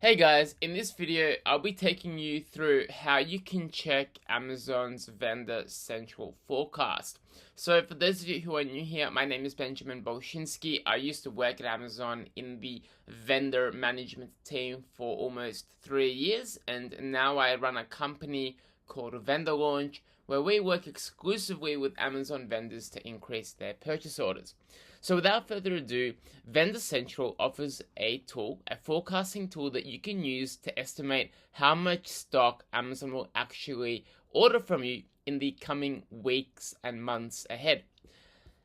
Hey guys, in this video I'll be taking you through how you can check Amazon's Vendor Central forecast. So for those of you who are new here, my name is Benjamin Bolshinsky. I used to work at Amazon in the vendor management team for almost 3 years, and now I run a company called Vendor Launch where we work exclusively with Amazon vendors to increase their purchase orders. So without further ado, Vendor Central offers a tool, a forecasting tool that you can use to estimate how much stock Amazon will actually order from you in the coming weeks and months ahead.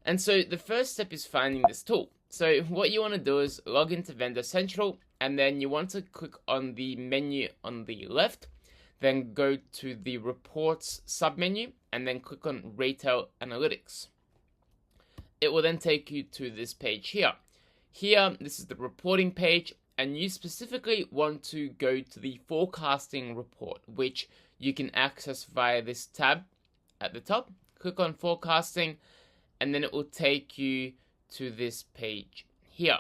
And so the first step is finding this tool. So what you want to do is log into Vendor Central, and then you want to click on the menu on the left, then go to the Reports submenu, and then click on Retail Analytics. It will then take you to this page here. Here, this is the reporting page, and you specifically want to go to the forecasting report, which you can access via this tab at the top. Click on forecasting, and then it will take you to this page here.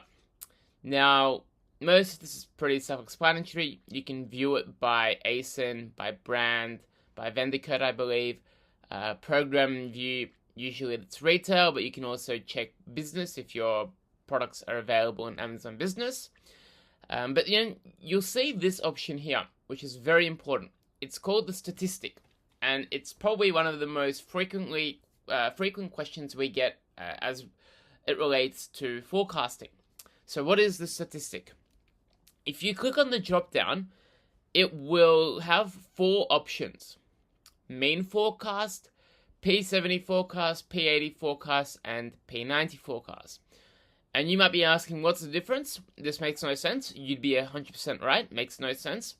Now, most of this is pretty self-explanatory. You can view it by ASIN, by brand, by vendor code, I believe, program view. Usually it's retail, but you can also check business if your products are available in Amazon Business. But you'll see this option here, which is very important. It's called the statistic, and it's probably one of the most frequent questions we get as it relates to forecasting. So what is the statistic? If you click on the drop down, it will have 4 options: mean forecast, P70 forecast, P80 forecast, and P90 forecast. And you might be asking, what's the difference? This makes no sense. You'd be 100% right. Makes no sense.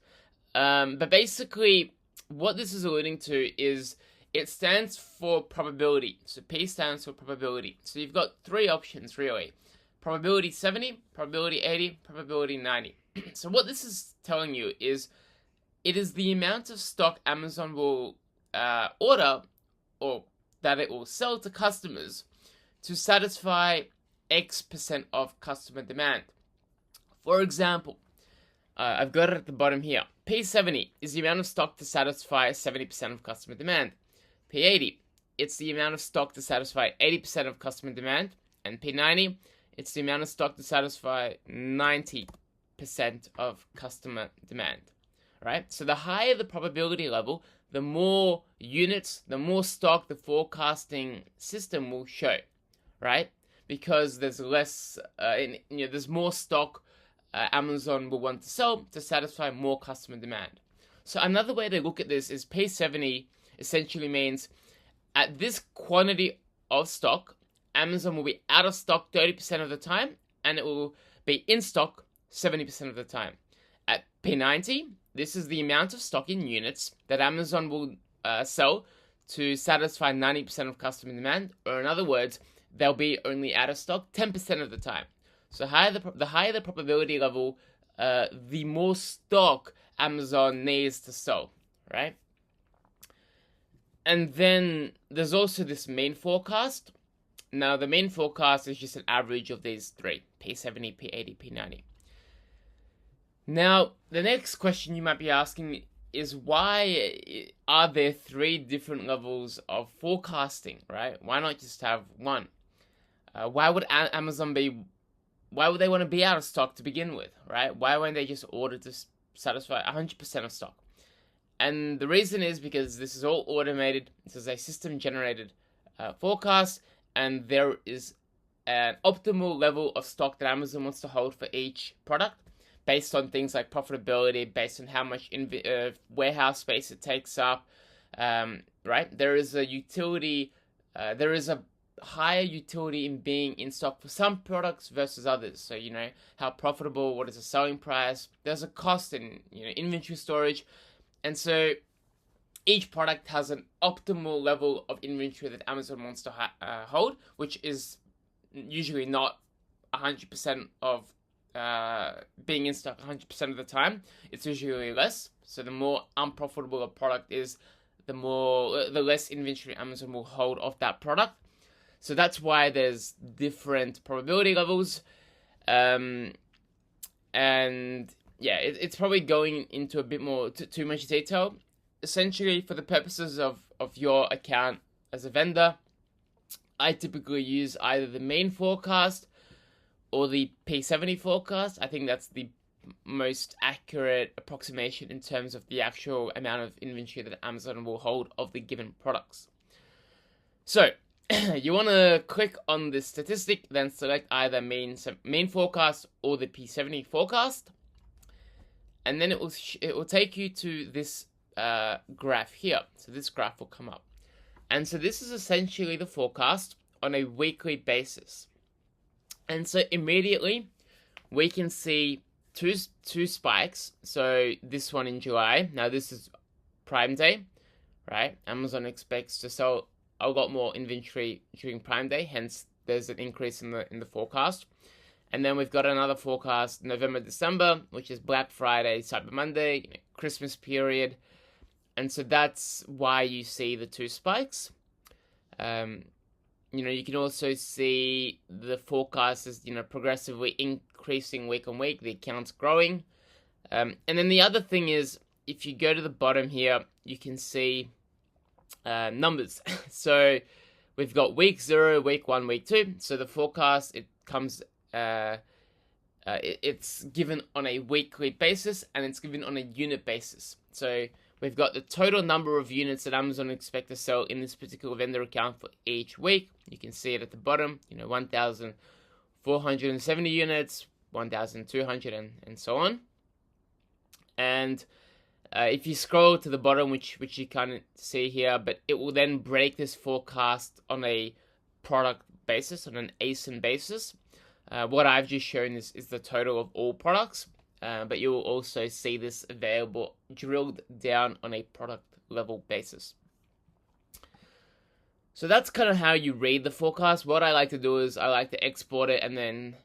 But basically, what this is alluding to is it stands for probability. So P stands for probability. So you've got 3 options, really. Probability 70, probability 80, probability 90. So what this is telling you is it is the amount of stock Amazon will order, or that it will sell to customers to satisfy X% of customer demand. For example, I've got it at the bottom here. P70 is the amount of stock to satisfy 70% of customer demand. P80, it's the amount of stock to satisfy 80% of customer demand. And P90, it's the amount of stock to satisfy 90% of customer demand. Right? So the higher the probability level, the more units, the more stock the forecasting system will show, right? Because there's less, there's more stock Amazon will want to sell to satisfy more customer demand. So another way to look at this is P70 essentially means at this quantity of stock, Amazon will be out of stock 30% of the time, and it will be in stock 70% of the time. At P90, this is the amount of stock in units that Amazon will sell to satisfy 90% of customer demand, or in other words, they'll be only out of stock 10% of the time. So the higher the probability level, the more stock Amazon needs to sell, right? And then there's also this mean forecast. Now, the mean forecast is just an average of these 3, P70, P80, P90. Now, the next question you might be asking is, why are there 3 different levels of forecasting, right? Why not just have one? Why would Amazon why would they want to be out of stock to begin with, right? Why won't they just order to satisfy 100% of stock? And the reason is because this is all automated. This is a system-generated forecast, and there is an optimal level of stock that Amazon wants to hold for each product, based on things like profitability, based on how much warehouse space it takes up, right? There is a utility, there is a higher utility in being in stock for some products versus others. So, how profitable, what is the selling price? There's a cost in, inventory storage. And so each product has an optimal level of inventory that Amazon wants to hold, which is usually not 100% of being in stock 100% of the time. It's usually less. So the more unprofitable a product is, the less inventory Amazon will hold of that product. So that's why there's different probability levels. And yeah, it's probably going into a bit more too much detail. Essentially, for the purposes of your account as a vendor, I typically use either the main forecast or the P70 forecast. I think that's the most accurate approximation in terms of the actual amount of inventory that Amazon will hold of the given products. So you want to click on this statistic, then select either main forecast or the P70 forecast, and then it will take you to this graph here. So this graph will come up, and so this is essentially the forecast on a weekly basis. And so immediately we can see two spikes. So this one in July. Now this is Prime Day, right? Amazon expects to sell a lot more inventory during Prime Day, hence there's an increase in the forecast. And then we've got another forecast November, December, which is Black Friday, Cyber Monday, Christmas period. And so that's why you see the two spikes. You can also see the forecast is, progressively increasing week on week, the account's growing. And then the other thing is, if you go to the bottom here, you can see numbers. So we've got week 0, week 1, week 2. So the forecast, it comes, it's given on a weekly basis, and it's given on a unit basis. So we've got the total number of units that Amazon expect to sell in this particular vendor account for each week. You can see it at the bottom, 1,470 units, 1,200, and so on. And if you scroll to the bottom, which you can't see here, but it will then break this forecast on a product basis, on an ASIN basis. What I've just shown is the total of all products. But you will also see this available drilled down on a product level basis. So that's kind of how you read the forecast. What I like to do is I like to export it and then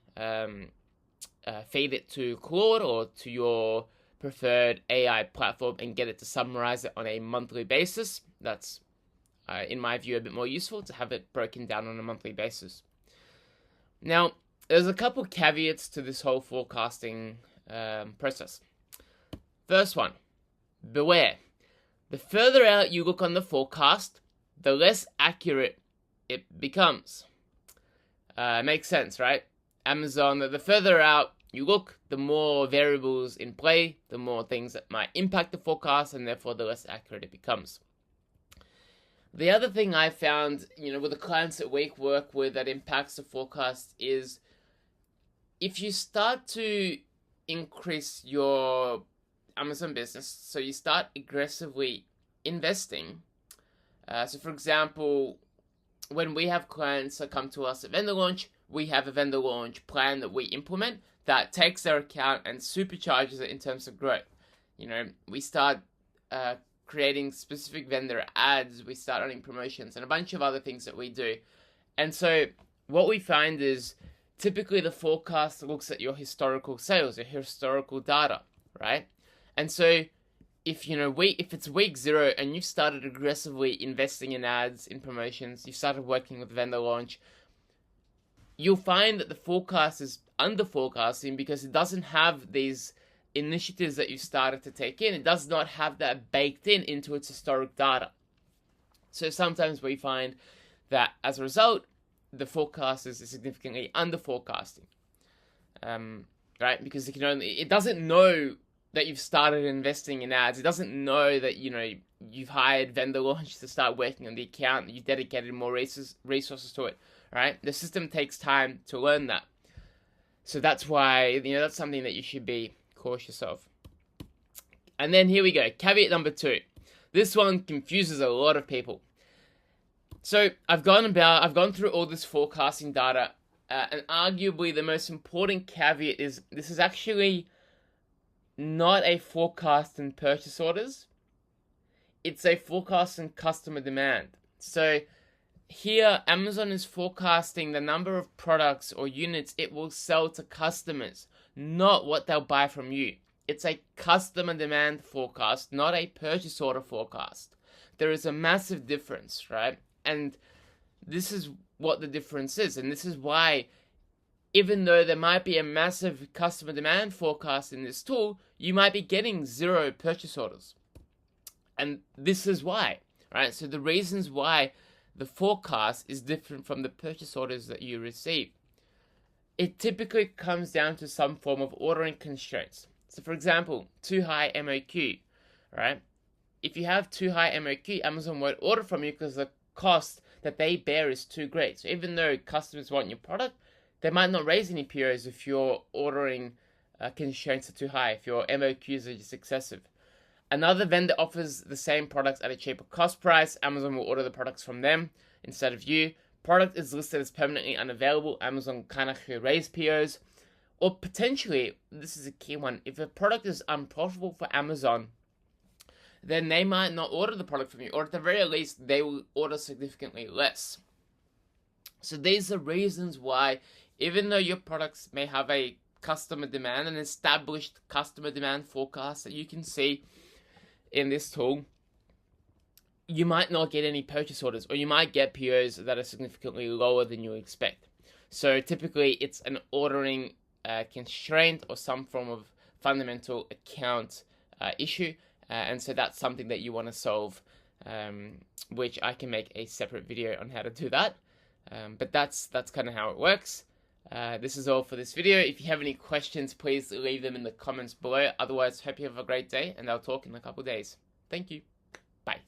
feed it to Claude or to your preferred AI platform and get it to summarize it on a monthly basis. That's, in my view, a bit more useful to have it broken down on a monthly basis. Now, there's a couple caveats to this whole forecasting process. First one, beware. The further out you look on the forecast, the less accurate it becomes. Makes sense, right? Amazon, the further out you look, the more variables in play, the more things that might impact the forecast, and therefore the less accurate it becomes. The other thing I found, with the clients that we work with that impacts the forecast is if you start to increase your Amazon business, so you start aggressively investing. So for example, when we have clients that come to us at vendor launch, we have a vendor launch plan that we implement that takes their account and supercharges it in terms of growth. We start creating specific vendor ads, we start running promotions, and a bunch of other things that we do. And so what we find is typically the forecast looks at your historical sales, your historical data, right? And so if it's week 0 and you've started aggressively investing in ads, in promotions, you've started working with vendor launch, you'll find that the forecast is under forecasting because it doesn't have these initiatives that you started to take in. It does not have that baked into its historic data. So sometimes we find that as a result, the forecast is significantly under forecasting, right? Because it doesn't know that you've started investing in ads. It doesn't know that you've hired vendor launch to start working on the account. You dedicated more resources to it, right? The system takes time to learn that, so that's why that's something that you should be cautious of. And then here we go, caveat number 2. This one confuses a lot of people. So I've gone through all this forecasting data, and arguably the most important caveat is this is actually not a forecast in purchase orders. It's a forecast in customer demand. So here, Amazon is forecasting the number of products or units it will sell to customers, not what they'll buy from you. It's a customer demand forecast, not a purchase order forecast. There is a massive difference, right? And this is what the difference is. And this is why even though there might be a massive customer demand forecast in this tool, you might be getting 0 purchase orders. And this is why, right? So the reasons why the forecast is different from the purchase orders that you receive. It typically comes down to some form of ordering constraints. So for example, too high MOQ, right? If you have too high MOQ, Amazon won't order from you because the cost that they bear is too great. So even though customers want your product, they might not raise any POs if your ordering constraints are too high, if your MOQs are just excessive. Another vendor offers the same products at a cheaper cost price. Amazon will order the products from them instead of you. Product is listed as permanently unavailable. Amazon can actually raise POs. Or potentially, this is a key one, if a product is unprofitable for Amazon, then they might not order the product from you, or at the very least, they will order significantly less. So these are reasons why, even though your products may have a customer demand, an established customer demand forecast that you can see in this tool, you might not get any purchase orders, or you might get POs that are significantly lower than you expect. So typically, it's an ordering constraint or some form of fundamental account issue, and so that's something that you want to solve, which I can make a separate video on how to do that. But that's kind of how it works. This is all for this video. If you have any questions, please leave them in the comments below. Otherwise, hope you have a great day, and I'll talk in a couple of days. Thank you. Bye.